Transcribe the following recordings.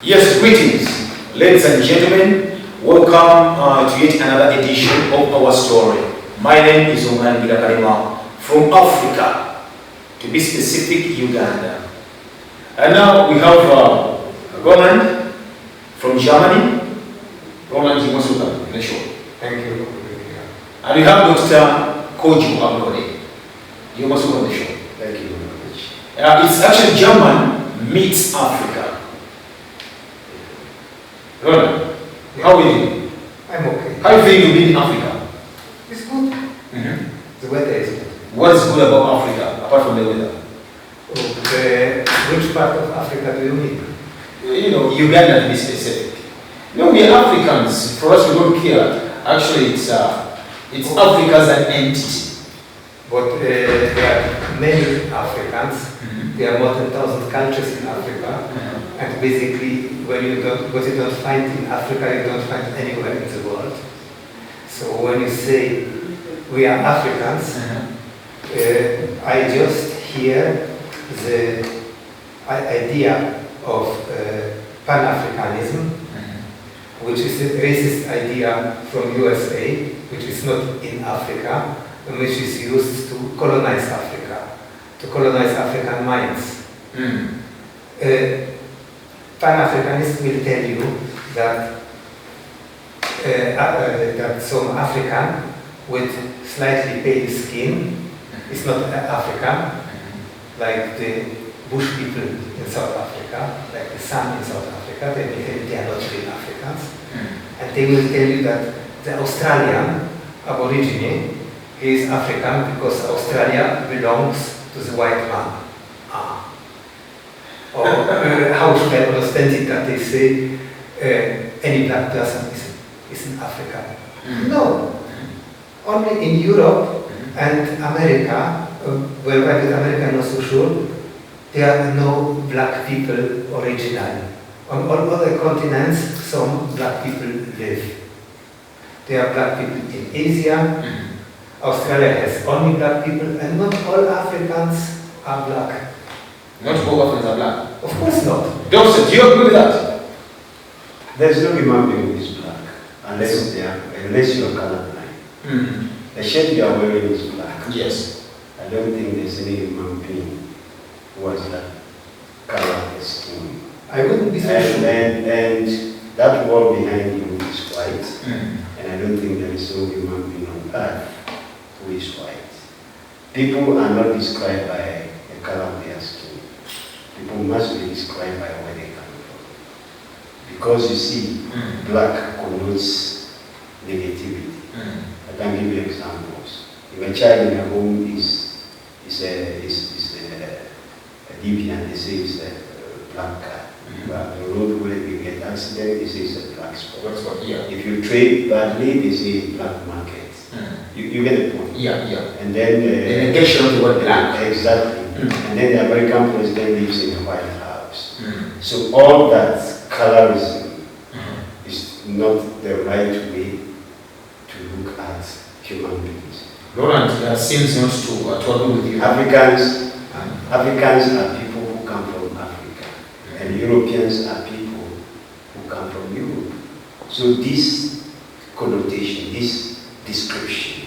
Yes, greetings, ladies and gentlemen. Welcome to yet another edition of our story. My name is Omran Bigakarima from Africa, to be specific, Uganda. And now we have Roland from Germany. Roland, you must welcome in the show. Thank you. And we have Dr. Koju Abdore. You must welcome the show. Thank you very much. It's actually German meets Africa. Roland, how are you? I'm okay. How do you feel to be in Africa? It's good. The weather is good. What is good about Africa, apart from the weather? Which part of Africa do you mean? You know, Uganda to be specific. You know, we are Africans. For us, we don't care. Actually, it's Africa as an entity. But there are many Africans. There are more than 1,000 cultures in Africa. And basically, what you don't find in Africa, you don't find anywhere in the world. So when you say we are Africans, I just hear the idea of Pan-Africanism, which is a racist idea from USA, which is not in Africa, and which is used to colonize Africa, to colonize African minds. Pan-Africanists will tell you that that some African with slightly pale skin is not African, like the bush people in South Africa, like the San in South Africa. They will tell you they are not real Africans. And they will tell you that the Australian Aborigine is African because Australia belongs to the white man. Or how should I understand it that they say any black person is an African? No. Only in Europe and America, where with America I'm not so sure, there are no black people originally. On all other continents, some black people live. There are black people in Asia. Australia has only black people, and not all Africans are black. Not all Africans are black. Of course not. Doctor, do you agree with that? There's no human being who is black unless you're colorblind. The shirt you are wearing is black. Yes. I don't think there's any human being who has that color of the skin. I wouldn't be so sure. And that wall behind you is white. And I don't think there is no human being on earth who is white. People are not described by the color of their skin. People must be described by where they come from. Because you see, black connotes negativity. I can give you examples. If a child in a home is a deviant, they say it's a black cat. But the road where you get accident, they say it's a black spot. If you trade badly, they say black market. You get the point? Yeah. And then The negation of the word black. Exactly. And then the American president lives in the White House. So all that colorism is not the right way to look at human beings. Roland seems not to agree with you. Africans are people who come from Africa, and Europeans are people who come from Europe. So this connotation, this description,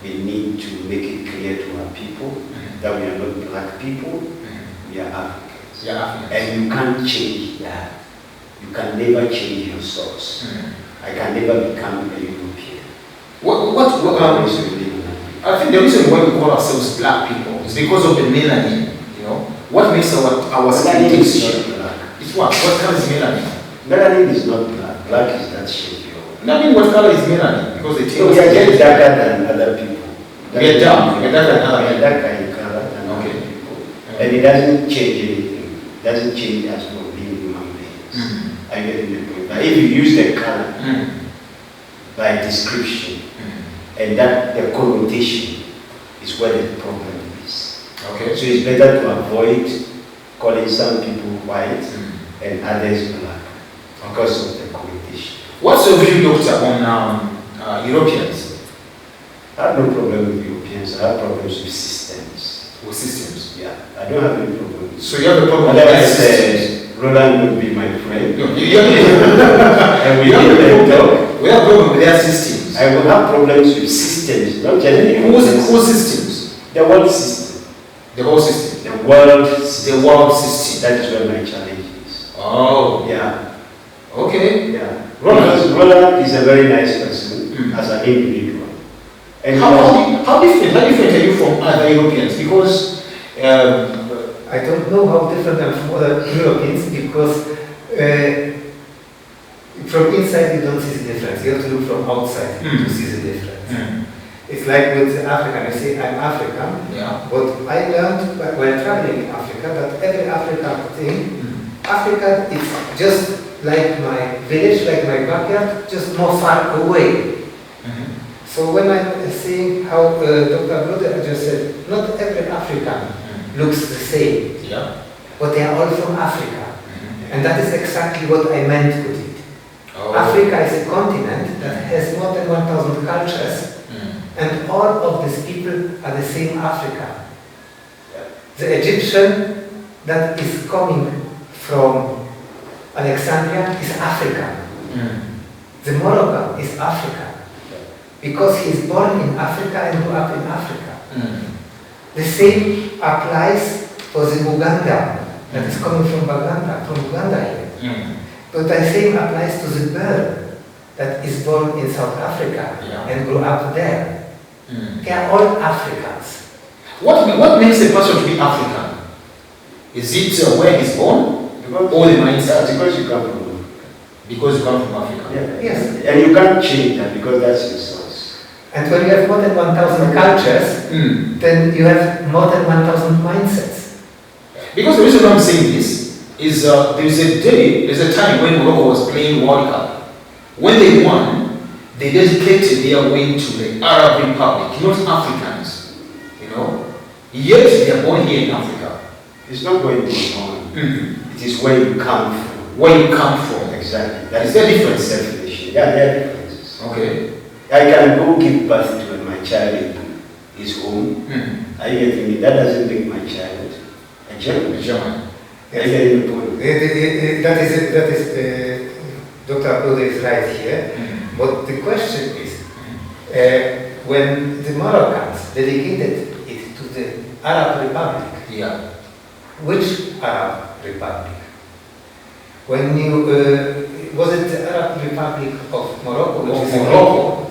we need to make it clear to our people that we are not black people, we are Africans. And you can't change that. You can never change your source. I can never become a European. I think the reason why we call ourselves black people is because of the melanin. You know, what makes our skin Melanin is not black. It's what? What color is melanin? Melanin is not black. Black is that shape. I mean, what color is melanin? Because they tell So us we are just darker than other people. We are darker than other people. darker in color than other people. And it doesn't change anything. It doesn't change us from being human beings. I get the point. But if you use the color by description, and that the connotation is where the problem is. Okay. So it's better to avoid calling some people white and others black because of the connotation. What's your view, doctor, on Europeans? I have no problem with Europeans. I have problems with systems. With systems? Yeah, I don't have any problem. So you have a problem with Otherwise, systems? Roland would be my friend. No, And we have talk. We have problem with their systems. I will have problems with systems, not just Whose systems? the world system. The whole system. The world system. The world system. That is where my challenge is. Oh. Yeah. Okay. Yeah. Roland is a very nice person as an individual. And How different are you from other Europeans? Because I don't know how different I'm from other Europeans because from inside you don't see the difference. You have to look from outside to see the difference. It's like with the African. You say I'm African. Yeah. But I learned while traveling in Africa that every African thing, Africa is just like my village, like my backyard, just more far away. So when I'm seeing how Dr. Broder just said, not every African looks the same, Yeah. but they are all from Africa. And that is exactly what I meant with it. Oh. Africa is a continent that has more than 1,000 cultures, and all of these people are the same Africa. The Egyptian that is coming from Alexandria is African. The Moroccan is African. Because he is born in Africa and grew up in Africa. The same applies for the Uganda that is coming from Uganda here. But the same applies to the bird that is born in South Africa and grew up there. They are all Africans. What makes a person to be African? Is it where he's born? Or the mindset? Because you come from Africa. Because you come from Africa. Yeah. Yes. And you can't change that because that's your source. And when you have more than 1,000 cultures, then you have more than 1,000 mindsets. Because the reason I'm saying this is there's a time when Morocco was playing World Cup. When they won, they dedicated their win to the Arab Republic, not Africans. You know? Yet they are born here in Africa. It's not where you were born. It is where you come from. Where you come from. Exactly. That Is there difference? definition. Yeah, there are differences. Okay. I can go give birth to my child in his home. Are you getting me? That doesn't make my child a German. German. Are you getting the point? That is Dr. Broder is right here. But the question is, when the Moroccans dedicated it to the Arab Republic, Yeah. which Arab Republic? When you, was it the Arab Republic of Morocco? Which is Morocco.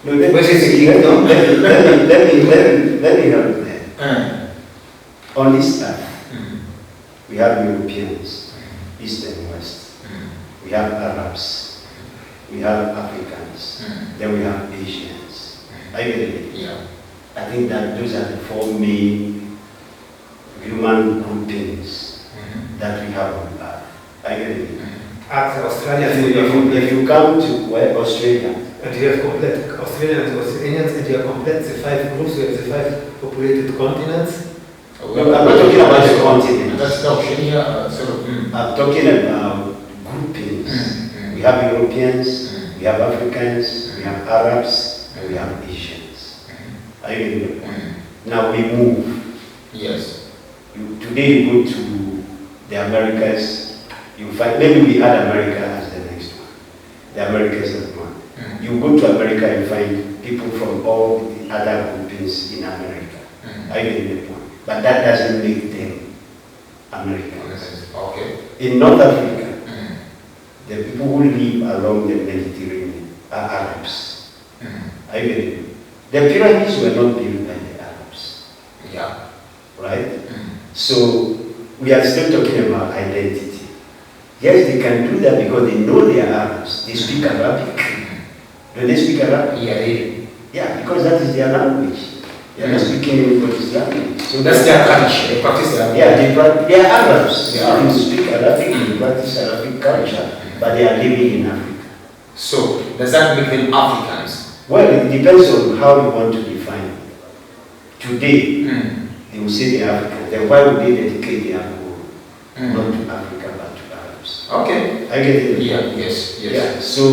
No, let Which is a me kingdom? let me help there. On this earth, we have Europeans, East and West. We have Arabs. We have Africans. Then we have Asians. Are you getting it? Yeah. I think that those are the four main human groupings that we have on earth. Are you getting it? At Australia, If you come to where Australia, and you have complete Australians and Australians, and you have complete the 5 groups, you have the 5 populated continents. no, I'm not talking about the continent. That's the Oceania, sort of. I'm talking about groupings. We have Europeans, we have Africans, we have Arabs, and we have Asians. Are you getting the point? Now we move. Yes. Today you go to the Americas, you find, maybe we add America as the next one. The Americas as one. You go to America, you find people from all the other groupings in America. Are you getting the point? But that doesn't make them Americans. Okay. In North Africa, the people who live along the Mediterranean are Arabs. Are you getting it? The pyramids were not built by the Arabs. Yeah. Right? So we are still talking about identity. Yes, they can do that because they know they are Arabs. They speak Arabic. Do they speak Arabic? Yeah, they. Yeah, because that is their language. They are not speaking anybody's language. So that's their culture. They practice their. Yeah, they are Arabs. They They are Arabs. speak Arabic, they practice Arabic culture, but they are living in Africa. So does that make them Africans? Well, it depends on how you want to define it. Today, they will say they are African. Then why would they dedicate their whole not to Africa but to Arabs? Okay. I get it. Yeah. Yes. Yes. Yeah. So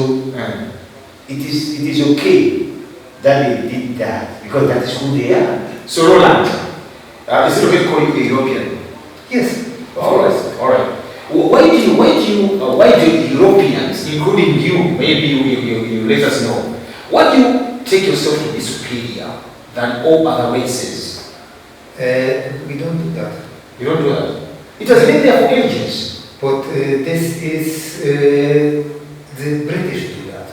it is okay that they did that because that is who they are. So Roland, is it okay to call you a European? Yes. All right. All right. Why why do Europeans, including you, maybe you let us know, why do you take yourself to be superior than all other races? We don't do that. You don't do that? It has been there for ages. But this is the British do that.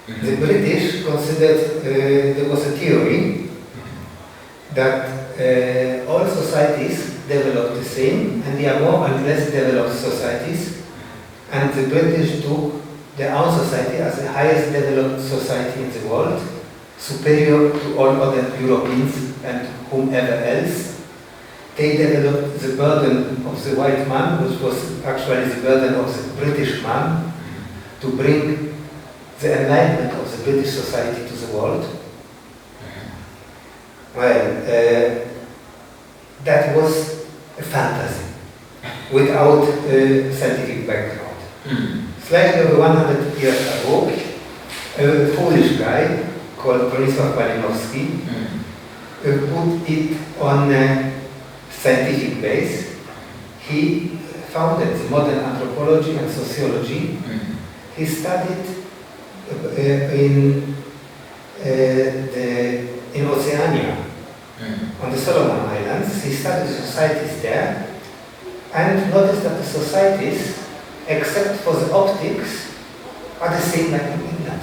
The British considered there was a theory that all societies develop the same, and there are more and less developed societies, and the British took their own society as the highest developed society in the world, superior to all other Europeans and whomever else. They developed the burden of the white man, which was actually the burden of the British man, to bring the enlightenment of the British society to the world. Well, that was a fantasy without scientific background. Slightly over 100 years ago, a Polish guy called Bronisław Malinowski put it on a scientific base. He founded modern anthropology and sociology. He studied in Oceania, on the Solomon Islands. He studied societies there and noticed that the societies, except for the optics, are the same like in England.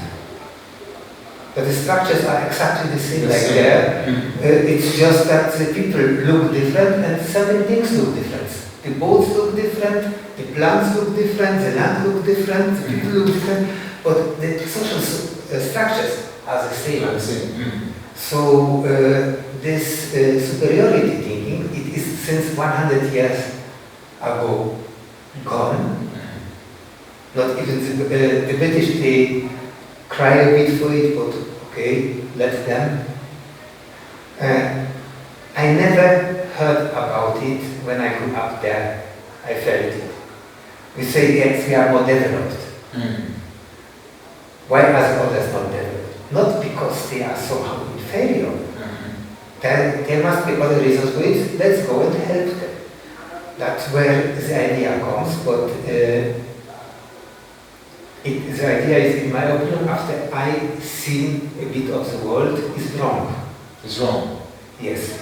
But the structures are exactly the same like there. It's just that the people look different and certain things look different. The boats look different, the plants look different, the land look different, the people look different, but the social structures are the same. So this superiority thinking, it is since 100 years ago gone. Not even the British, they cry a bit for it, but okay, let them. I never heard about it when I grew up there. I felt it. We say, yes, we are more developed. Why are the others not developed? Not because they are somehow inferior. There must be other reasons for it. Let's go and help them. That's where the idea comes, but the idea is, in my opinion, after I seen a bit of the world, is wrong. It's wrong? Yes.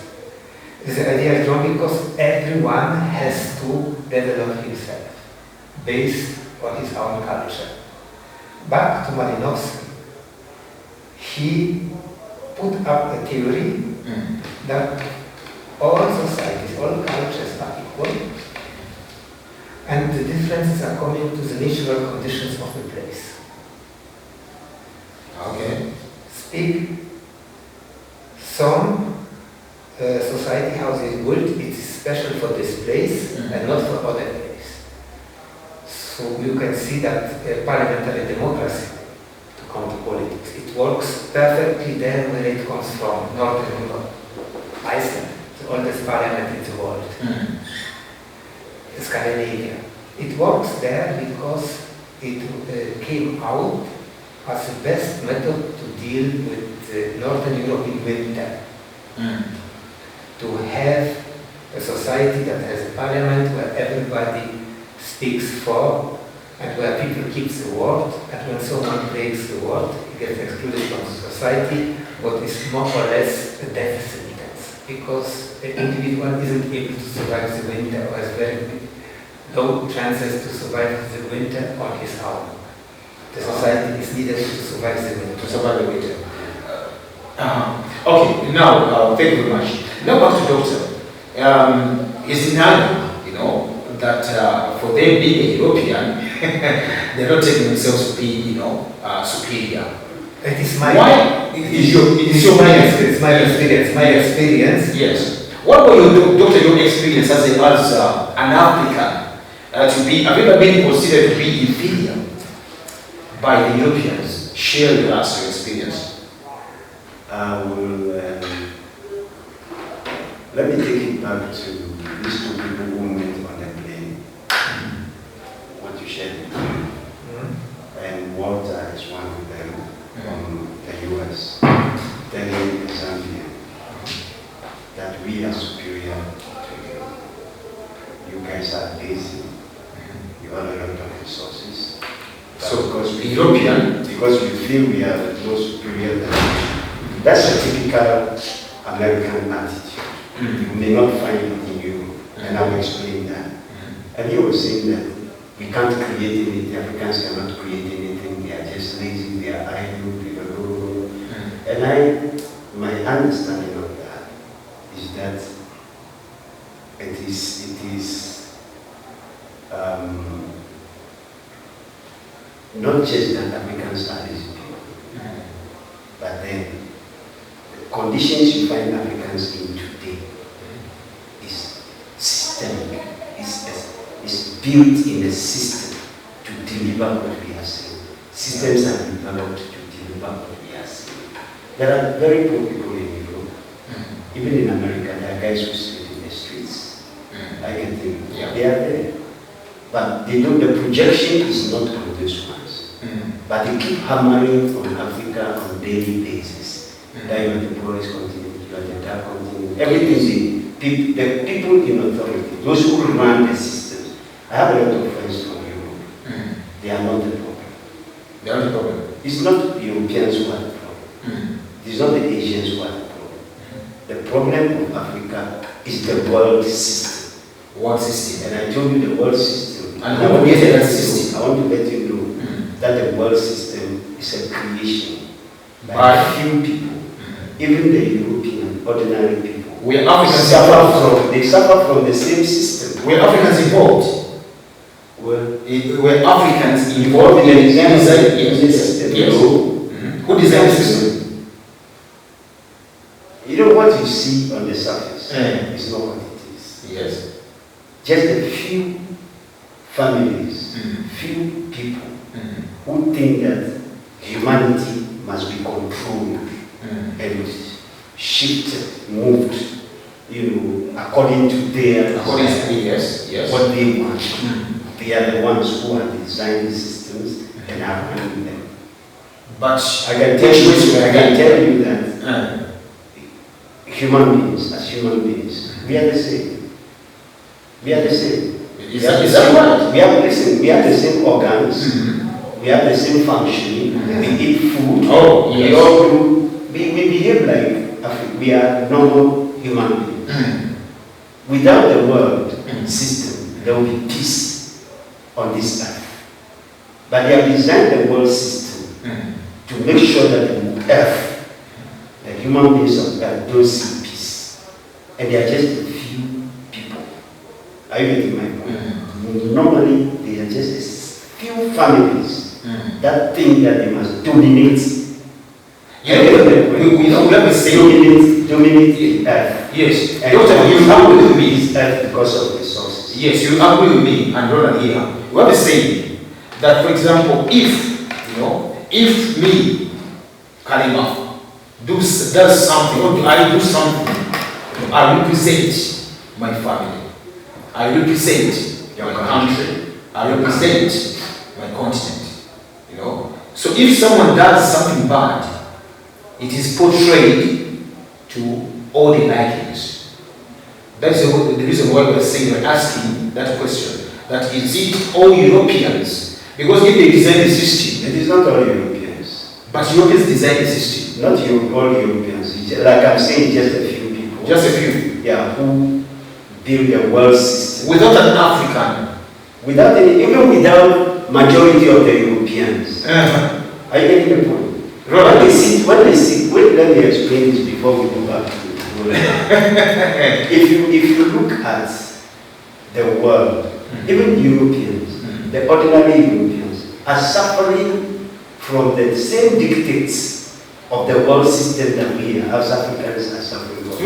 The idea is wrong because everyone has to develop himself based on his own culture. Back to Malinowski. He put up a theory that all societies, all cultures are equal, and the differences are coming to the natural conditions of the place. Okay. Speak some society how they built, it is special for this place and not for other place. So you can see that parliamentary democracy, to come to politics, it works perfectly there where it comes from, Northern Europe, Iceland, the oldest parliament in the world. Scandinavia. It works there because it came out as the best method to deal with the Northern European winter. To have a society that has a parliament where everybody speaks for and where people keep the word, and when someone breaks the word, he gets excluded from society, what is more or less a death sentence, because an individual isn't able to survive the winter or has very low chances to survive the winter on his own. The society is needed to survive the winter. To survive the winter. Okay, now, thank you very much. Now back to Doctor. Is denying, that for them being a European, they're not taking themselves to be, superior. It is my experience. Yes. What were your experience as an African have you ever been considered to be inferior by the Europeans? Share with us your experience. I will, let me take it back to these two people who met on the plane. What you shared with me. And Walter is one of them from the US, telling Zambia that we are superior to you. You guys are lazy. You have a lot of So, because we European, because we feel we are more superior than you. That's a typical American attitude. You may not find it in Europe, and I will explain that. And you were saying that we can't create anything, Africans cannot create anything, they are just lazy, they are idle, they don't know. And my understanding of that is that it is not just that Africans are lazy people, but then the conditions you find Africans in today is systemic, is built in a system to deliver what we are saying. Systems are developed to deliver what we are saying. There are very poor people in Europe. Even in America, there are guys who sleep in the streets. I can think they are there. But they don't, the projection is not on those ones. But they keep hammering on Africa on a daily basis. That you are the poorest continent, you are the dark continent. Everything, the people in authority, those who run the systems. I have a lot of friends from Europe. They are not the problem. they are the problem. It's not the Europeans who are the problem. It's not the Asians who are the problem. The problem of Africa is the world system. World system. And I told you the world system. And I want to get that system. I want to let you know that the world system is a creation By few people. Even the European ordinary people. We are Africans they suffer from the same system. We are Africans involved. We're Africans involved in the design of the system. Yes. Who designed the system? You know what you see on the surface is not what it is. Yes. Just a few families, few people who think that humanity must be controlled and shifted, moved, according to their what they want. They are the ones who have designed the systems and are running them. But I can tell you that human beings, as human beings, we are the same. We are the same. Is that right? We have the same organs. We have the same functioning. We eat food. Oh, yes. We all do. We behave like we are normal human beings. Without the world system, there will be peace on this earth. But they have designed the world system to make sure that the earth, the human beings of earth, don't see peace. And they are just a few people. Are you getting my point? Normally, they are just a few families that think that they must dominate. Dominate the earth. Yes. And you agree with me earth because of resources. Yes, you agree with me and Roland here. We have to say that, for example, if me, Kalima, does something, or I do something, I represent my family. I represent my country. I represent my continent. So if someone does something bad, it is portrayed to all the likings. That's the reason why we're asking that question. That is it all Europeans? Because if they design the system, it is not all Europeans. But Europeans design the system. Not all Europeans. Like I'm saying, just a few people. Just a few. Yeah, who build the world system. Without an African. Even without majority of the Europeans. Are you getting the point? When they sit, let me explain this before we go back to if you look at the world, even Europeans, the ordinary Europeans, are suffering from the same dictates of the world system that we as Africans are suffering from.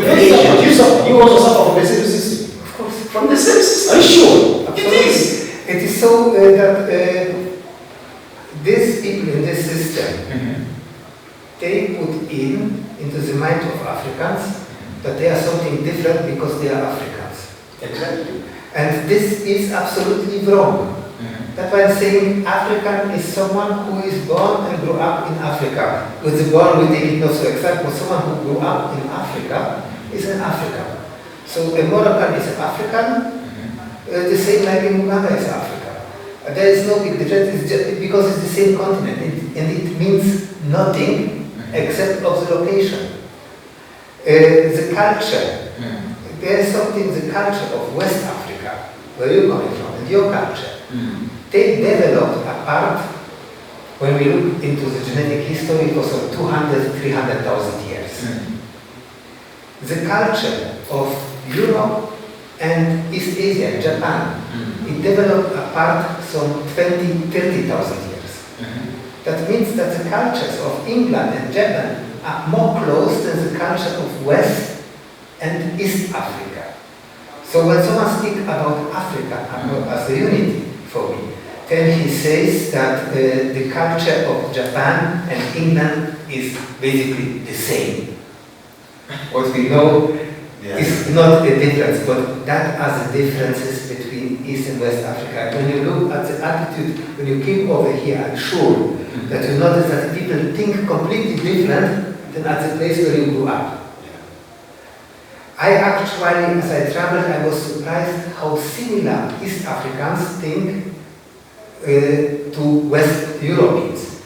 You also suffer from the same system. Of course, from the same system. Are you sure? Absolutely. It is so that these people in this system, they put into the mind of Africans that they are something different because they are Africans. Exactly. And this is absolutely wrong. That's why I'm saying African is someone who is born and grew up in Africa. With the born, we take it not so exact, but someone who grew up in Africa is an African. So a Moroccan is an African, the same like in Uganda is Africa. There is no big difference, it's just because it's the same continent, and it means nothing except of the location. The culture, there is something, the culture of West Africa, where you're coming from, and your culture, they developed apart. When we look into the genetic history, it was of 200, 300,000 years. The culture of Europe and East Asia, Japan, it developed apart some 20, 30,000 years. That means that the cultures of England and Japan are more close than the culture of West and East Africa. So when someone speaks about Africa as a unity for me, then he says that the culture of Japan and England is basically the same. What we know is not a difference, but that are the differences between East and West Africa. When you look at the attitude, when you came over here, I'm sure that you notice that people think completely different than at the place where you grew up. I actually, as I traveled, I was surprised how similar East Africans think to West Europeans,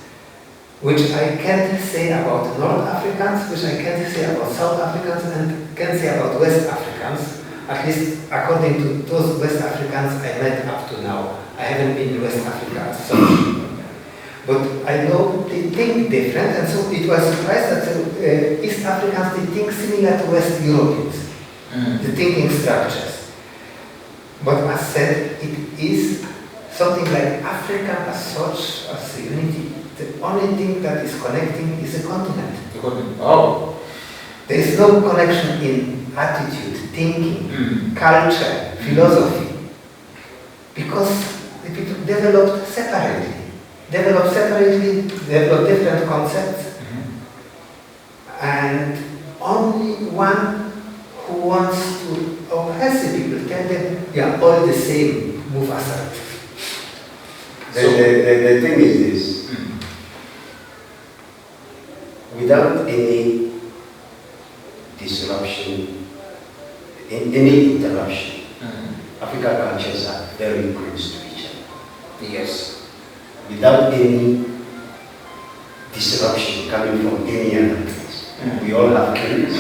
which I can't say about North Africans, which I can't say about South Africans, and can't say about West Africans, at least according to those West Africans I met up to now. I haven't been in West Africa as such. But I know they think different, and so it was surprised that East Africans, they think similar to West Europeans, the thinking structures. But as said, it is something like Africa as such, as a unity. The only thing that is connecting is a continent. Oh. There is no connection in attitude, thinking, culture, philosophy, because the people developed separately, develop different concepts, and only one who wants to oppress the people tell them they are all the same, move aside. The thing is this, without any disruption, any interruption, African cultures are very close to each other. Yes. Without any disruption coming from any other place. We all have kings,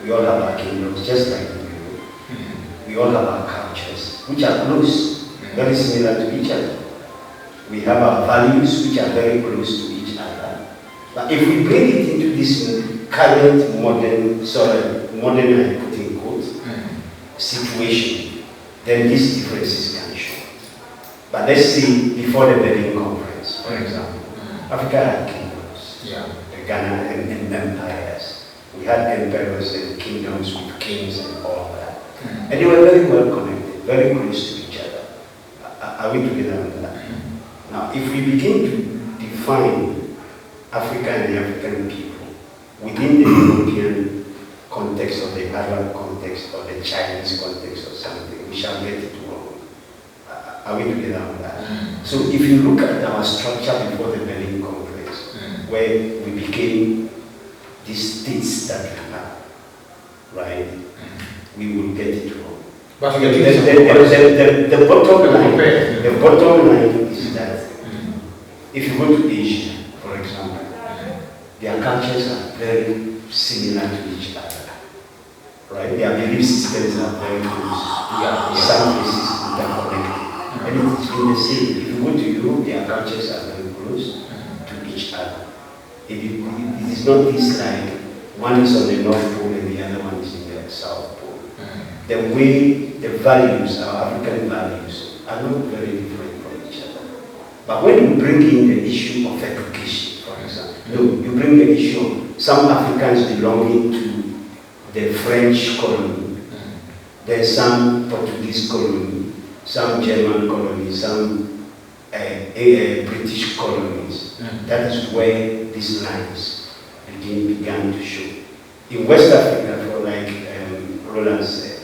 we all have our kingdoms, just like in Europe. We all have our cultures, which are close, very similar to each other. We have our values, which are very close to each other. But if we bring it into this current modern, I put in quotes, situation, then these differences can show. But let's see, before the Berlin Conference, for example, Africa had kingdoms, the Ghana and empires. We had emperors and kingdoms with kings and all that. And they were very well connected, very close to each other. Are we together on that? Now, if we begin to define Africa and the African people within the European context or the Arab context or the Chinese context or something, we shall get it wrong. Are we together on that? So if you look at our structure before the Berlin Conference, where we became the states that we are, right, we will get it wrong. But the bottom line is that if you go to Asia, for example, their cultures are very similar to each other, right? Their belief systems are very close. Some places interconnected. And it's been the same. If you go to Europe, their cultures are very close to each other. It is not this like one is on the North Pole and the other one is in the South Pole. The way the values, our African values, are not very different from each other. But when you bring in the issue of education, for example, you bring the issue of some Africans belonging to the French colony, there's some Portuguese colony, some German colony, some British colonies. That is where these lines began to show. In West Africa, for like Roland said,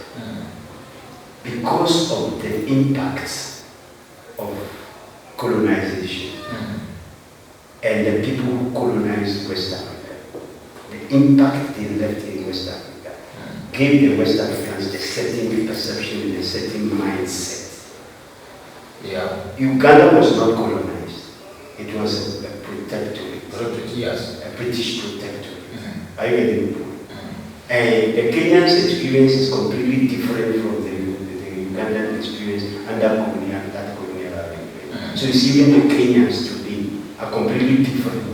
because of the impact of colonization and the people who colonized West Africa, the impact they left in West Africa gave the West Africans a certain perception and a certain mindset Yeah. Uganda was not colonized. It was a protectorate. Yes. A British protectorate. Mm-hmm. Are you getting the point? And the Kenyan's experience is completely different from the Ugandan experience under that colonial arrangement. So you see, even the Kenyans today are completely different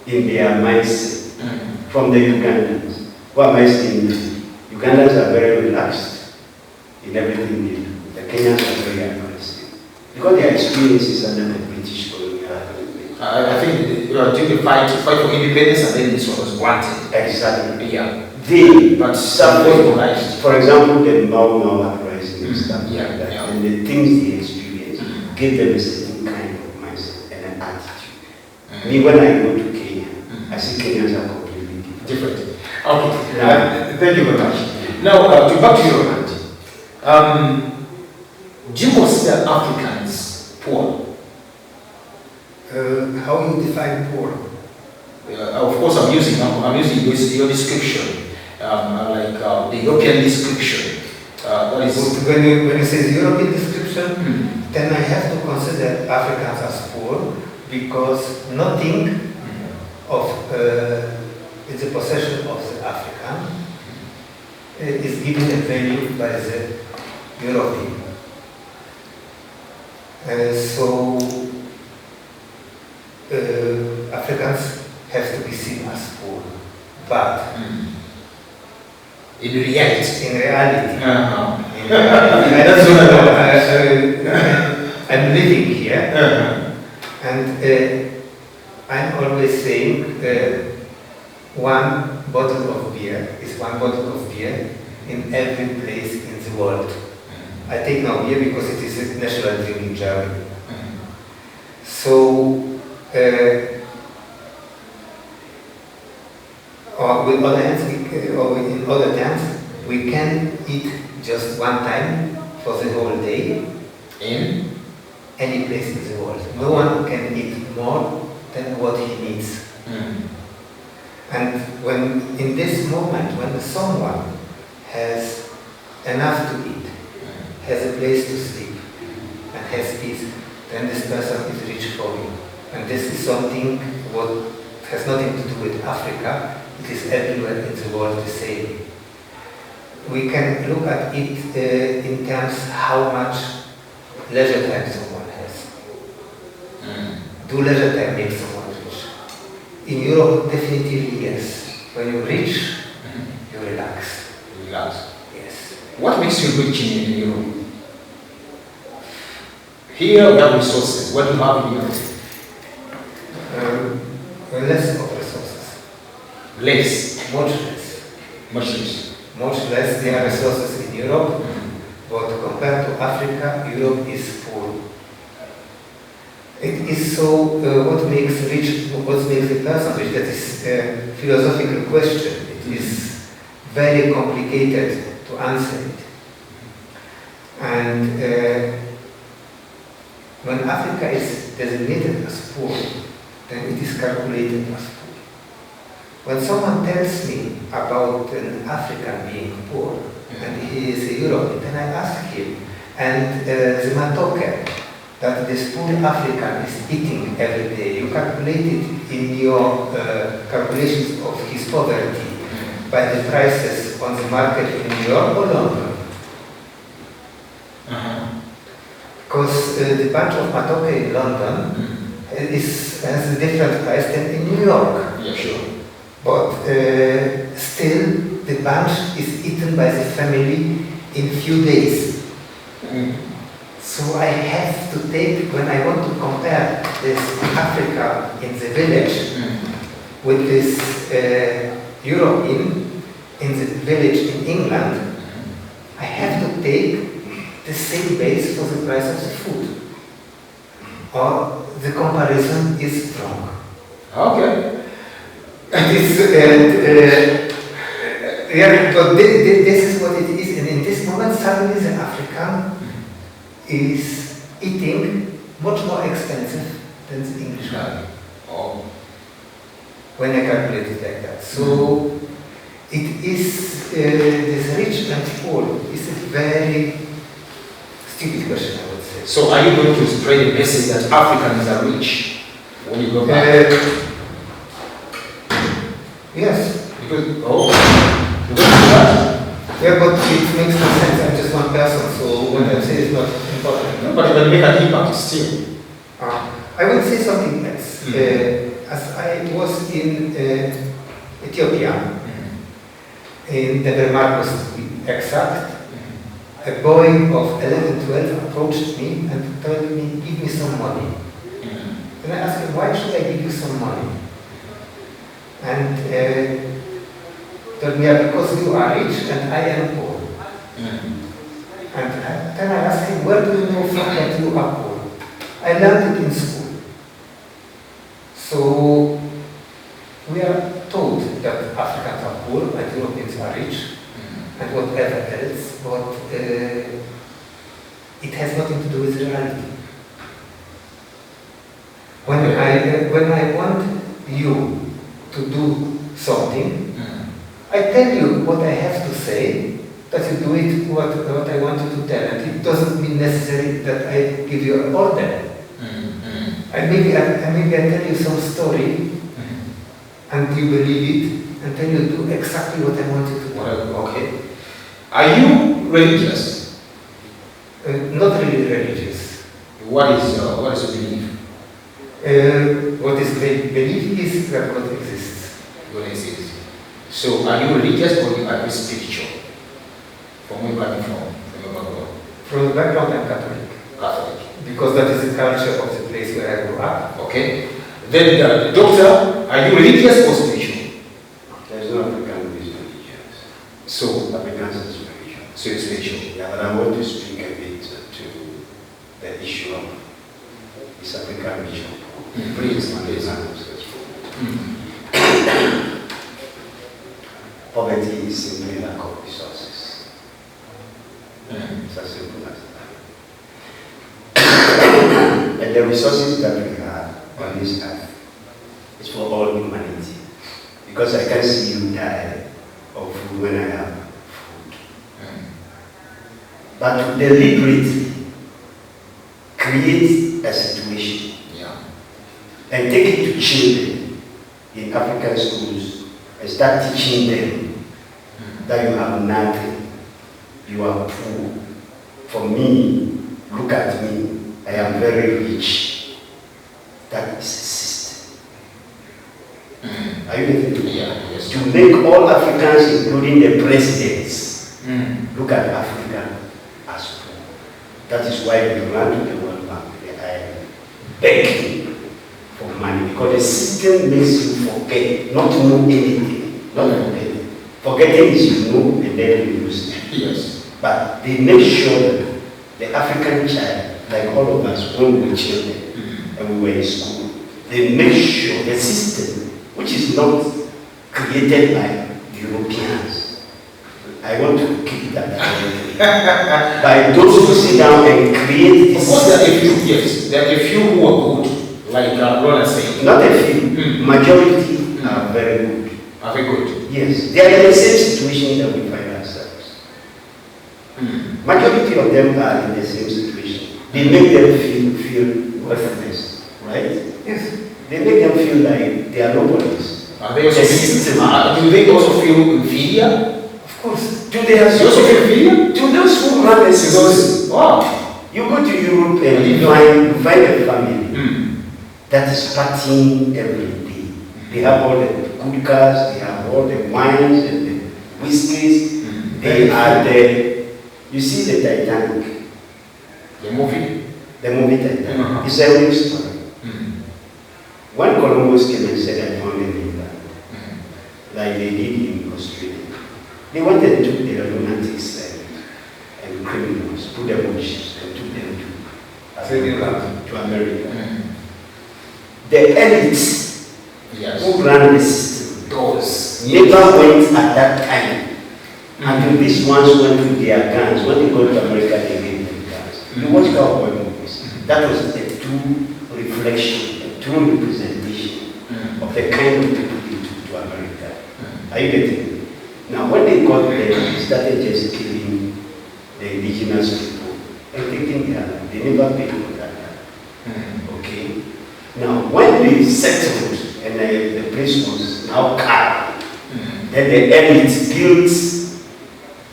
in their mindset from the Ugandans. What am I saying? Ugandans are very relaxed in everything they do. The Kenyans are very aggressive because their experiences under the British colonial arrangement. I think you are doing the fight for independence, and then this one was wanted. Exactly. Yeah. But suffered, for example, the Mau uprising and stuff like that, and the things they experienced give them a certain kind of mindset and an attitude. Me, when I go to Kenya, I see Kenyans are completely different. Okay, thank you very much. Now, back to your hand. Do you consider Africans poor? How you define poor? Of course, I'm using your description. Like the European description. That is when you say the European description, then I have to consider Africans as poor because nothing of is a possession of the African is given a value by the European. So Africans have to be seen as poor, but in reality. That's what I'm living here, and I'm always saying one bottle of beer is one bottle of beer in every place in the world. I take now beer because it is a national drink in Germany. So, or with other hands, or in other terms, we can eat just one time for the whole day in any place in the world. No one can eat more than what he needs. And when in this moment, when someone has enough to eat, has a place to sleep, and has peace, then this person is rich for me. And this is something what has nothing to do with Africa. It is everywhere in the world the same. We can look at it in terms how much leisure time someone has. Do leisure time make someone rich? In Europe, definitely yes. When you're rich, you relax. Relax. Yes. What makes you rich in Europe? Here we have resources. What do you have in Europe? Less of resources. Less. Much less. Much less. Much less. There are resources in Europe, but compared to Africa, Europe is poor. It is so. What makes rich? What makes a person rich? That is a philosophical question. It is very complicated to answer it. And when Africa is designated as poor, then it is calculated as poor. When someone tells me about an African being poor, and he is a European, then I ask him, and the matoke that this poor African is eating every day, you calculate it in your calculations of his poverty by the prices on the market in New York or London. Because the bunch of matoke in London has a different price than in New York. Yeah, sure. But still, the bunch is eaten by the family in few days. So I have to take, when I want to compare this Africa in the village with this European in the village in England, I have to take the same base for the price of the food, or the comparison is wrong. Okay. But this is what it is, and in this moment, suddenly the African is eating much more expensive than the English one. Oh. When I calculate it like that. So it is, this rich and poor is a very stupid question, I would say. So are you going to spread the message that Africans are rich when you go back? Yes. Because, you go to that? Yeah, but it makes no sense. I'm just one person, so what I say is not important. No, but you can make an impact still. I will say something else. As I was in Ethiopia, in the Marcos extract, a boy of 11, 12 approached me and told me, give me some money. And I asked him, why should I give you some money? And told me, because you are rich and I am poor. And then I asked him, where do you know from that you are poor? I learned it in school. So we are told that Africans are poor and Europeans are rich and whatever else, but it has nothing to do with reality. When I want you to do something, I tell you what I have to say, that you do it what I want you to tell, and it doesn't mean necessary that I give you an order. And maybe I tell you some story, and you believe it, and then you do exactly what I want you to do. Okay. Are you religious? Not really religious. What is your belief? What is belief is that God exists. God exists. So are you religious or are you spiritual? From where you coming from your background? From the background, I'm Catholic. Catholic. Because that is the culture of the place where I grew up. Okay. Then the doctor, are you religious or spiritual? There's no African who is religious. So Africans are spiritual. So you're spiritual. Yeah, but I want to speak a bit to the issue of this African vision. Please. Poverty is simply lack of resources. It's as simple as that. And the resources that we have on this earth is for all humanity. Because I can't see you die of food when I have food. But to deliberately create a situation and take it to children in African schools and start teaching them that you have nothing, you are poor. For me, look at me, I am very rich. That is a system. Are you getting it? Yeah, yes. To make all Africans, including the presidents, look at Africa as poor. That is why we run to the World Bank, the IMF, begging for money, because the system makes you forget, not to know anything, not forgetting. Forgetting is you know and then you lose it. Yes. But they make sure that the African child, like all of us, when we were children and we were in school, they make sure the system, which is not created by Europeans, I want to keep that by those who sit down and create this. Of course, there are a few, yes, there are a few who are good, like Ronald said. Not a few, majority are very good. Are very good? Yes, they are in the same situation that we find ourselves. Majority of them are in the same situation. They make them feel worthless, right? Yes. They make them feel like they are nobodies. Are they also do they also feel inferior? Of course. Do they also feel inferior? To those who run the system. Wow. You go to Europe and you find a family that is partying every day. They have all the good cars, they have all the wines and the whiskeys. They are the, you see the Titanic. The movie? The movie Titanic. It's a real story. When Columbus came and said, I found a new land, like they did in Australia, they went and took the lunatics and criminals, put them on ships and took them to America. The elites who ran the system, those never went at that time until these ones went with their guns. When they go to America, they gave them guns. You watch cowboy movies. That was a true reflection, a true representation of the kind of people they took to America. Are you getting it? Now, when they got there, they started just killing the indigenous people and taking their land. They never never paid for that. Okay? Now, when they settled and the place was now calm, then the elite built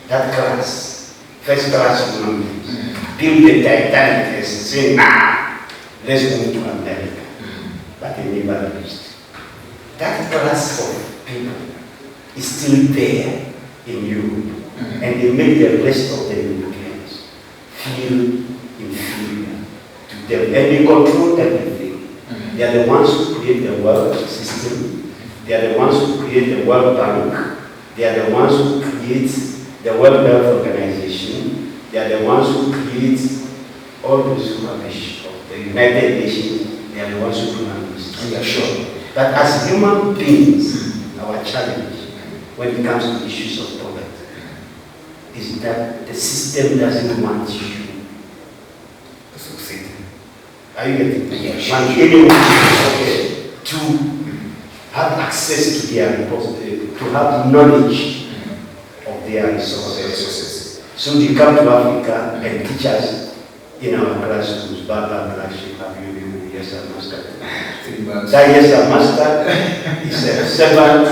that class, first class human beings, built the Titanic and saying, let's move to America. But they never reached. That class of people is still there in Europe, and they make the rest of the Europeans feel inferior to them, and they control everything. They are the ones who create the world system, they are the ones who create the World Bank, they are the ones who create the World Health Organization, they are the ones who create all those rubbish of the United Nations, they are the ones who do this. Yeah, sure. But as human beings, our challenge when it comes to issues of poverty is that the system doesn't want you to succeed. Are you getting it? Yeah, sure. Want anyone to have access to their repository, to have knowledge of their resources. So they come to Africa and teach us in our classrooms, Baba, Blackship, Abu, yes, I master. That yes, I master is a servant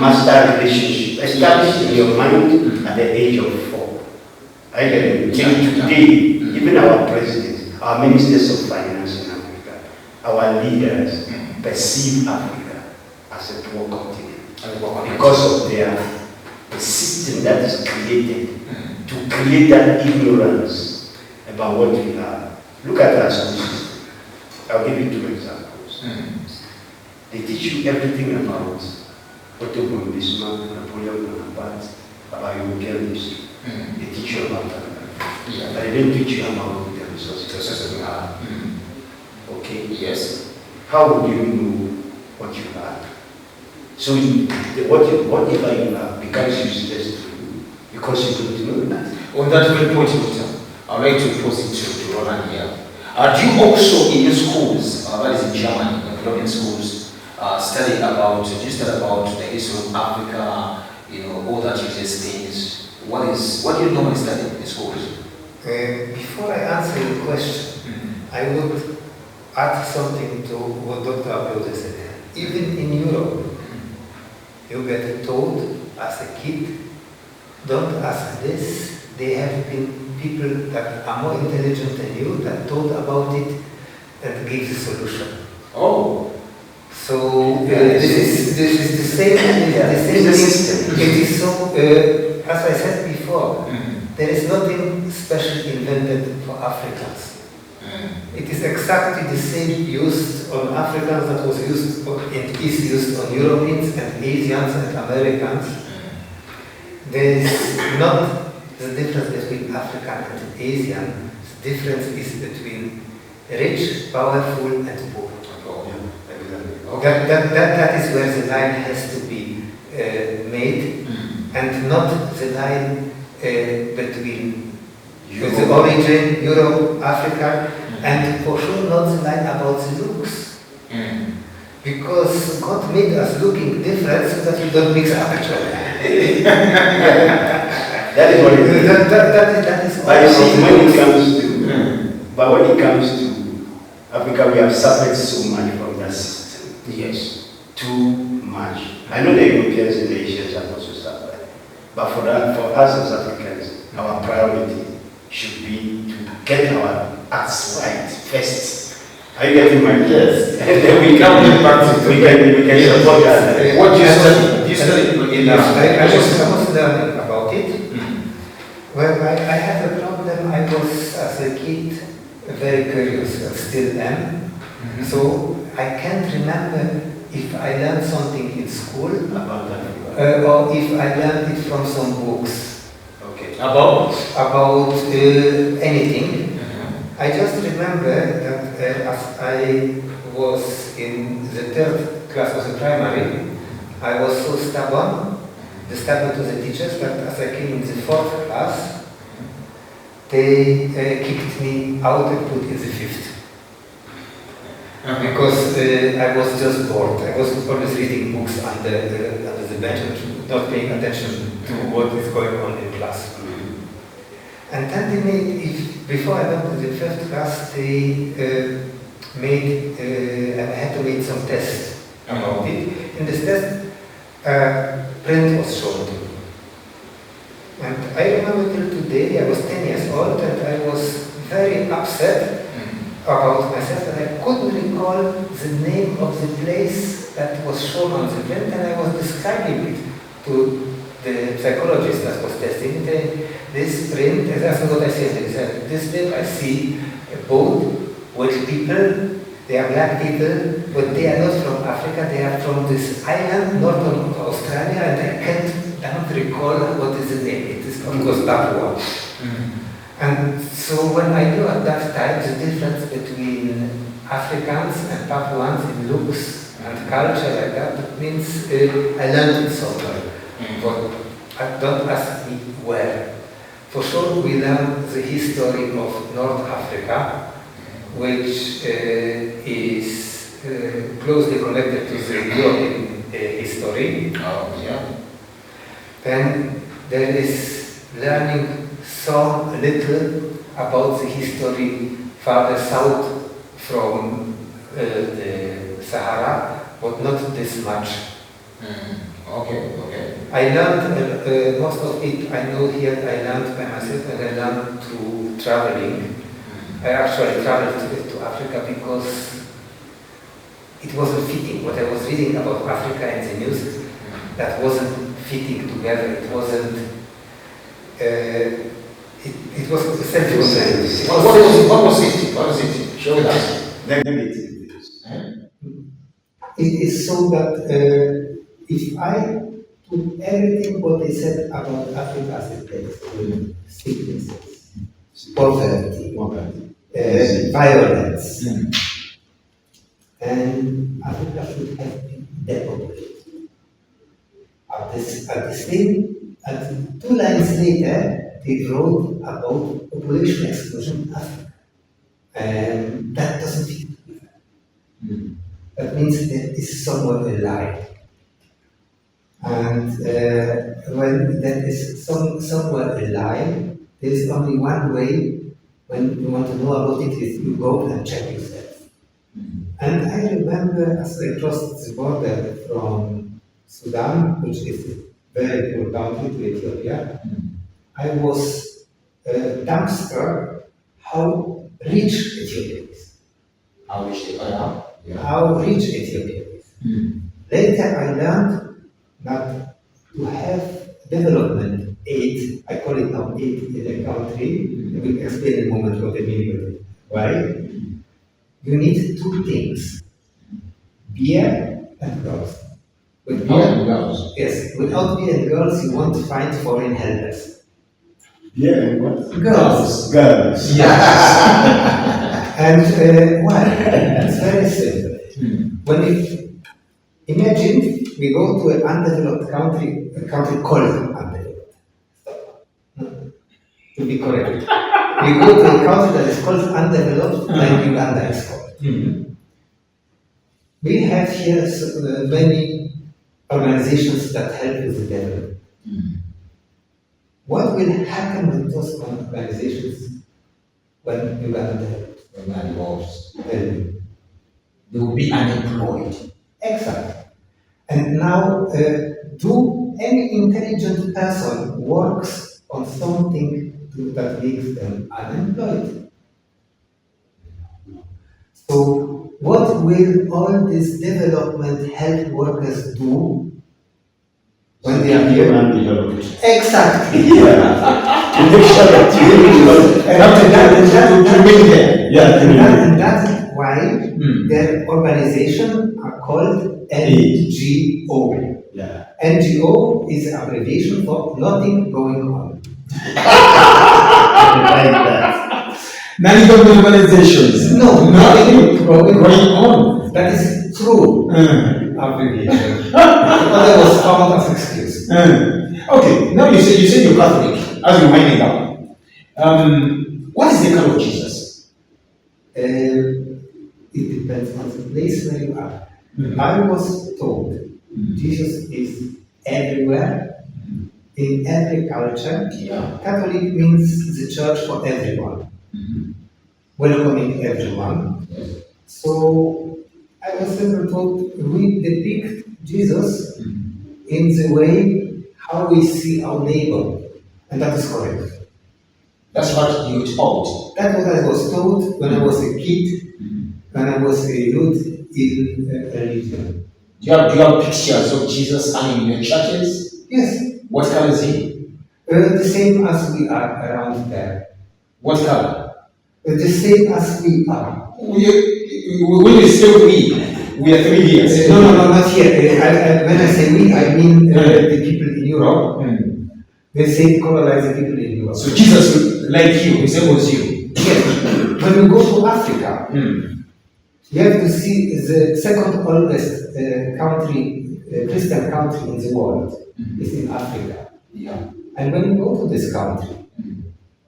master relationship established in your mind at the age of 4. I get it. Today, even our presidents, our ministers of finance in Africa, our leaders perceive Africa as a poor continent because of the system that is created to create that ignorance about what we have. Look at our school system. I'll give you 2 examples. They teach you everything about Otto von Bismarck, Napoleon Bonaparte, about European history. They teach you about that. But they don't teach you about the resources we have. Okay? Yes. How would you know what you have? So whatever you have becomes useless to you because you don't know that. On that very point, I'd like to pose it to Roland here. Do you also in your schools, that is in Germany, in European schools, study about the history of Africa, all that uses things? What do you normally study in schools? Before I answer your question, I would add something to what Dr. Abreu said. Even in Europe, you get told as a kid, don't ask this. They have been people that are more intelligent than you that thought about it and gave the solution. Oh. So this is the same thing. It is so, as I said before, there is nothing special invented for Africans. It is exactly the same used on Africans that was used and is used on Europeans and Asians and Americans. There is not the difference between African and Asian. The difference is between rich, powerful, and poor. That is where the line has to be made, and not the line between the origin, Europe, Africa, and for sure not the line about the looks. Because God made us looking different so that we don't mix up each other. That is what it is. That is But you see, when it comes to Africa, we have suffered so much from that system. Yes. Too much. I know the Europeans and the Asians have also suffered. But for us as Africans, our priority should be to get our acts right first. Are you getting my point? Yes. And then we can support that. What do you study? Do you study in I was learning about it. Well, I had a problem. I was, as a kid, very curious, still am. So I can't remember if I learned something in school About that. or if I learned it from some books. Okay. about? About anything. I just remember that as I was in the 3rd class of the primary, I was so stubborn to the teachers that as I came in the 4th class, they kicked me out and put in the 5th. Because I was just bored. I was always reading books under the bench and not paying attention to what is going on in class. And then they made, before I went to the first class, they I had to make some tests about it. In this test, print was shown to me. And I remember till today, I was 10 years old, and I was very upset about myself that I couldn't recall the name of the place that was shown on the print, and I was describing it to the psychologist that was testing it. This print, that's what I said. They said, this print I see a boat with people, they are black people, but they are not from Africa, they are from this island, northern Australia, and I cannot recall what is the name. It is called Papua. And so when I knew at that time the difference between Africans and Papuans in looks and culture like that, that means I learned it somewhere. But don't ask me where. For sure we learned the history of North Africa, which is closely connected to the European history. Oh, yeah. Then there is learning some little about the history farther south from the Sahara, but not this much. Okay. I learned most of it, I know here, I learned by myself, and I learned through traveling. I actually traveled to Africa because it wasn't fitting. What I was reading about Africa in the news, that wasn't fitting together. It wasn't. It was self-contained. What was it? Show it us. It is so that if I took everything what they said about Africa as a place, sicknesses, poverty, violence, and Africa should have been depopulated. At the same, and 2 lines later, they wrote about population explosion in Africa. And that doesn't fit together. That means there is somewhere a lie. And when there is somewhere a lie, there is only one way. When you want to know about it, is you go and check yourself. And I remember as I crossed the border from Sudan, which is a very poor country, to Ethiopia, I was dumbstruck how rich Ethiopia is. How rich they are? Yeah. How rich Ethiopia is. Later I learned that to have development aid, I call it now aid in a country, I will explain in a moment what I mean with it. Why? You need 2 things, beer and girls. With beer and girls? Yes, without beer and girls you won't find foreign helpers. Yeah, and what? Girls. Girls. Yes. And why? It's very simple. When we imagine we go to an undeveloped country, a country called undeveloped. To be correct. We go to a country that is called undeveloped, like Uganda is called. We have here many organizations that help with the development. What will happen with those organizations when Uganda evolves? They will be unemployed. Exactly. And now, do any intelligent person works on something that makes them unemployed? So, what will all these development health workers do when they are here? Exactly. To make sure that to remain there. Yeah. And that's why their organization are called NGO. Yeah. NGO is an abbreviation for nothing going on. Like that. Non-government organizations. No, nothing going on. That is true abbreviation. That was found as excuse. Okay, now you say you're Catholic, as you winding down. What is the color of Jesus? It depends on the place where you are. I was told Jesus is everywhere, in every culture. Yeah. Catholic means the church for everyone. welcoming everyone. So I was ever told we depict Jesus in the way how we see our neighbor, and that is correct. That's what you were told. That's what I was told when I was a kid, when I was a youth in religion. Do you have pictures of Jesus hanging in your churches? Yes. What color is he? The same as we are around there. What color? The same as we are. When you say we are 3 years. No, not here. When I say we, I mean the people in Europe. The same color as the people in Europe. So Jesus, like you, resembles you. Yes. When you go to Africa, you have to see the second oldest country, Christian country in the world, is in Africa. Yeah. And when you go to this country,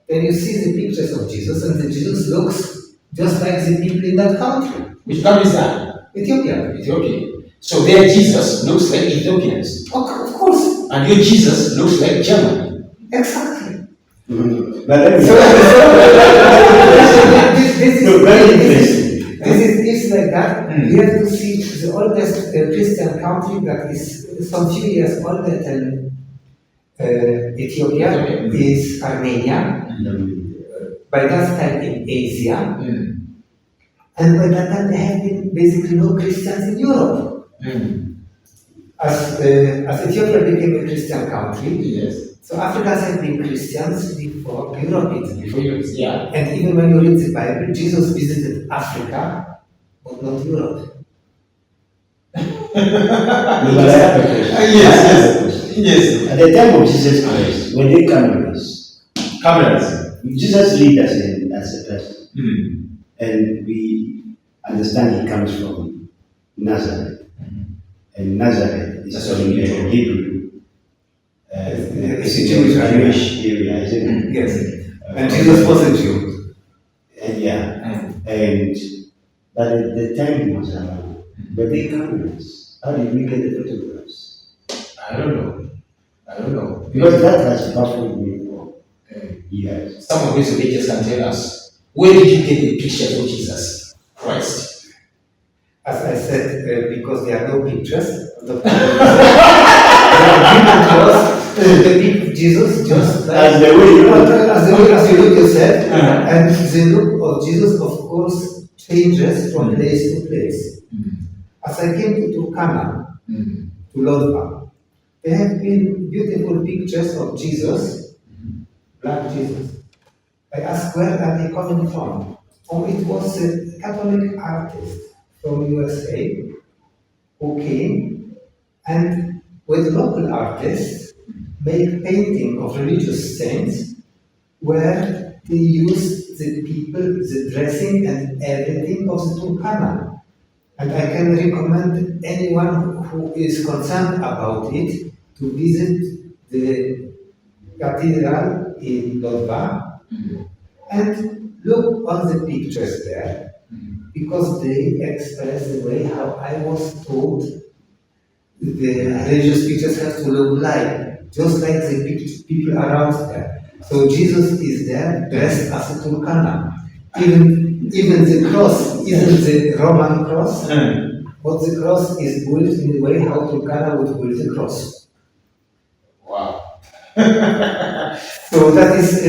then you see the pictures of Jesus, and the Jesus looks just like the people in that country. Which country is that? Ethiopia. Ethiopia. So their Jesus looks like Ethiopians. Of course. And your Jesus looks like German. Exactly. But let me this is like that. We have to see the oldest Christian country that is some few years older than Ethiopia is Armenia. By that time in Asia. And by that time there have been basically no Christians in Europe. As Ethiopia became a Christian country, Yes. so Africans have been Christians before Europeans. Yeah. And even when you read the Bible, Jesus visited Africa, but not Europe. Yes. At the time of Jesus Christ, were they cameras? Cameras. Jesus lived as a person. And we understand he comes from Nazareth. And Nazareth is from the Hebrew. It's a Jewish area, isn't it? Yes. And Jesus was a Jew. And yeah. But at the time he was around, but they cameras. How did we get the photographs? I don't know. Because that has baffled me for years. Some of these religions can tell us, where did you get the picture of Jesus Christ? As I said, because there are no pictures. There are the people Jesus just like As the way you look. as you look yourself, and the look of Jesus, of course, changes from place to place. As I came to Turkana, to Lodva, there have been beautiful pictures of Jesus, black Jesus. I asked where are they coming from? Oh, it was a Catholic artist from USA who came and with local artists made painting of religious saints where they used the people, the dressing and everything of the Turkana. And I can recommend anyone who is concerned about it to visit the cathedral in Lodva and look on the pictures there, because they express the way how I was told the religious pictures have to look like, just like the people around there. So Jesus is there dressed as a Turkana. Even the cross isn't the Roman cross, but the cross is built in the way how Turkana would build the cross. Wow. So that is,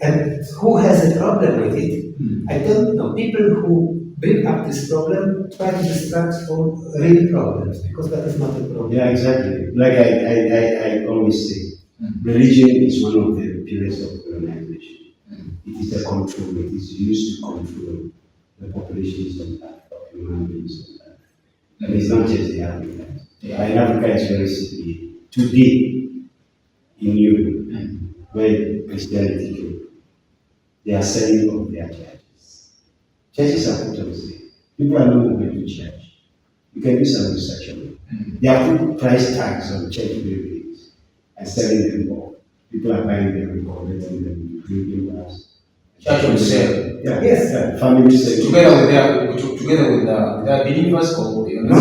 and who has a problem with it? I don't know. People who bring up this problem try to distract from real problems, because that is not a problem. Yeah, exactly. Like I always say, religion is one of the pillars of colonization. It is a control. It is used to control the populations of human beings. And it's not just the Africans. Yeah. In Africa, it's very severe. Today, in Europe, where Christianity came, they are selling off their churches. Churches are put on sale. People are not going to church. You can do some research on it. They are put price tags on church buildings and selling them off. People are buying them, collecting them, drinking bars. Church on sale. Yeah. Yes. Yeah. Family sale. Together with their believers or No, the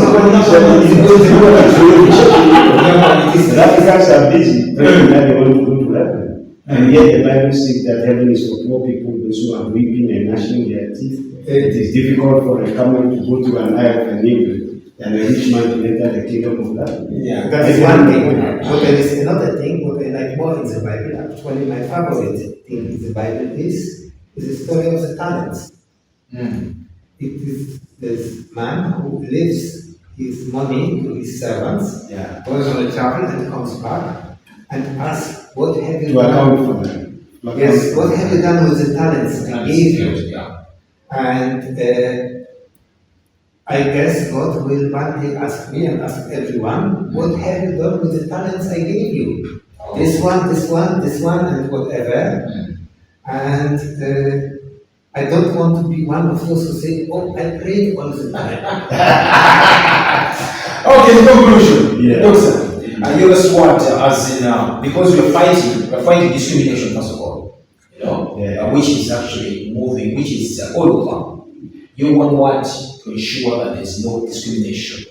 Africans are busy praying that they want to go to heaven. And yet the Bible says that heaven is for poor people, those who are weeping and gnashing their teeth. It is difficult for a camel to go through an eye of a needle and a rich man to enter the kingdom of God. Yeah, that is one thing. But there is another thing, what I like more in the Bible, actually my favorite thing in the Bible is the story of the talents. It is this man who leaves his money to his servants, goes on a travel and comes back and asks, what have you done? Yes, what have you done with the talents I gave you? And I guess God will one day ask me and ask everyone, what have you done with the talents I gave you? This one, and whatever. And I don't want to be one of those who say, oh, I prayed all the time. Okay, the conclusion. Look, sir, you just want, as in, because we're fighting discrimination, first of all, you know, which is actually moving, which is all over. You want to ensure that there's no discrimination.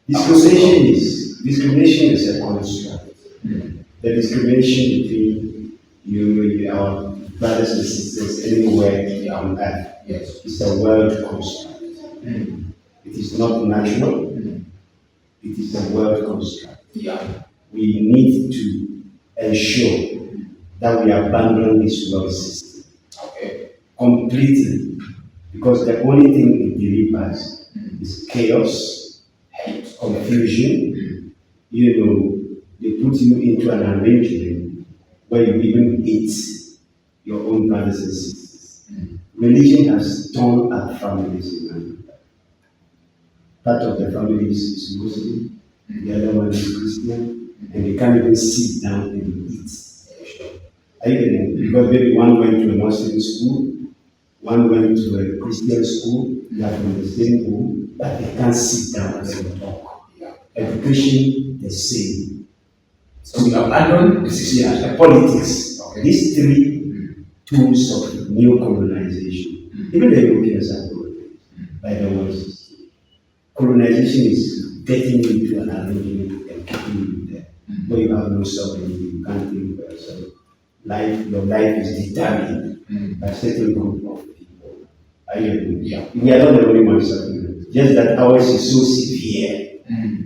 Discrimination is a construct. The discrimination between you, our brothers and sisters, anywhere on earth, is a world construct. It is not natural. It is a world construct. We need to ensure that we abandon this world system completely, because the only thing it delivers is chaos, hate, confusion. You know, they put you into an arrangement where you even hate your own brothers and sisters. Religion has torn up families in Africa. Part of the families is Muslim, the other one is Christian, and they can't even sit down and eat. Are you getting it? Because maybe one went to a Muslim school, one went to a Christian school, they are from the same home, but they can't sit down and talk. Education, the same. So we abandon the system. Politics. These three tools of new colonization. Even the Europeans are colonized by the world system. Colonization is getting you into an arrangement and keeping you there. Where you have no sovereignty, you can't think for yourself. Your life is determined by a certain group of people. We are not the only ones suffering. Just that ours is so severe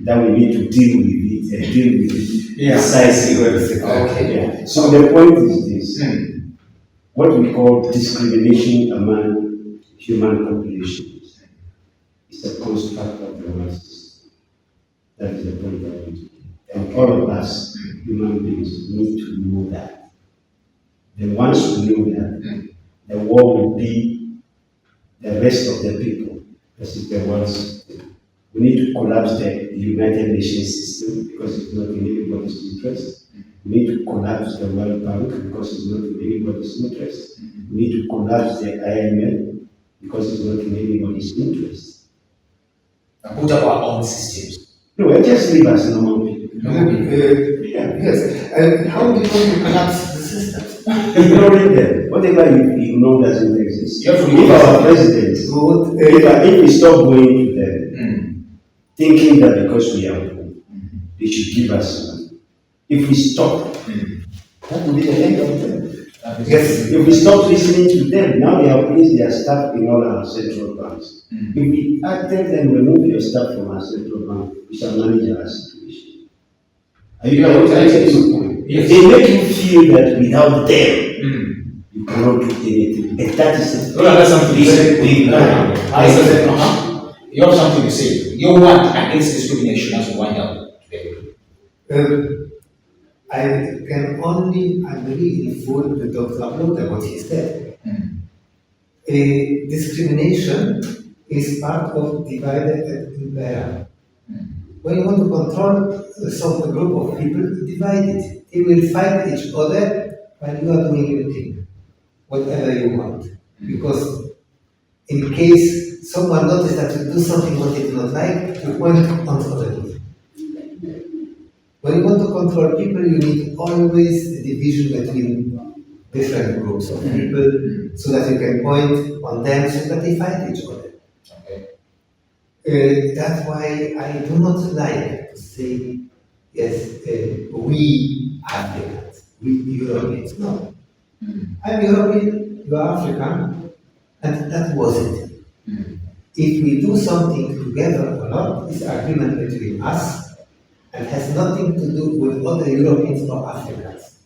that we need to deal with it and deal with it decisively. So the point is this. What we call discrimination among human populations is a construct of the world system. That is the point that we make. And all of us, human beings, need to know that. Then once we know that, the war will be the rest of the people. This is the world system. We need to collapse the United Nations system because it's not in anybody's interest. We need to collapse the World Bank because it's not in anybody's interest. We need to collapse the IMF because it's not in anybody's interest. And put up our own systems. No, just leave us normal people. Yes. And how do you want to collapse the systems? Ignoring them. Whatever you ignore doesn't exist. If our presidents, if we stop going to them, thinking that because we are poor, they should give us money. If we stop, that will be the end of them. Yes. If we stop listening to them, now they have placed their staff in all our central banks. If we tell them, remove your staff from our central bank, we shall manage our situation. Are you getting Yes. They make you feel that without them, you cannot do anything. And that is that's something to say. You have something to say. You want against discrimination as one help today. I can only agree in full with Dr. Abloda what he said. Discrimination is part of divided and impera. When you want to control a group of people, divide it. They will fight each other while you are doing your thing, whatever you want. Because in case someone notices that you do something what they do not like, you point on other people. When you want to control people, you need always a division between different groups of people so that you can point on them so that they fight each other. That's why I do not like to say, yes, we Africans, we Europeans. No. I'm European, you're African, and that was it. If we do something together or not, is agreement between us and has nothing to do with other Europeans or Africans.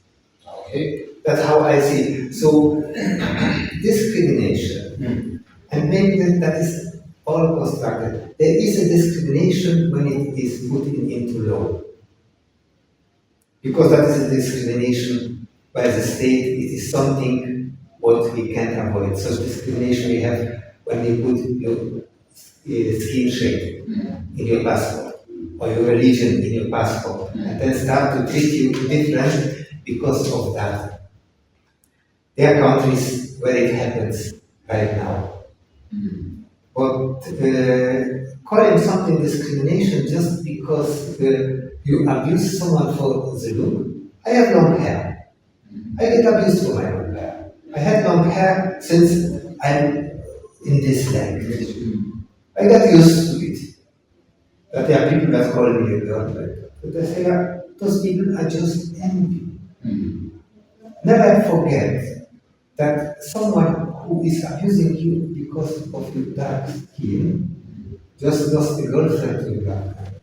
Okay? That's how I see it. So, discrimination, and maybe that is all constructed. There is a discrimination when it is put into law. Because that is a discrimination by the state, it is something what we can't avoid. So discrimination we have when we put your skin shade in your passport, or your religion in your passport, and then start to treat you different because of that. There are countries where it happens right now. But calling something discrimination just because you abuse someone for the look. I have long hair. I get abused for my long hair. I had long hair since I'm in this language. I got used to it. But there are people that call me a girl, but I say, those people are just envy. Never forget that someone who is abusing you because of your dark skin just lost a girlfriend to your dark skin.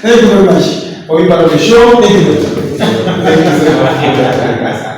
Thank you very much for being part of the show. Thank you. Thank you so much.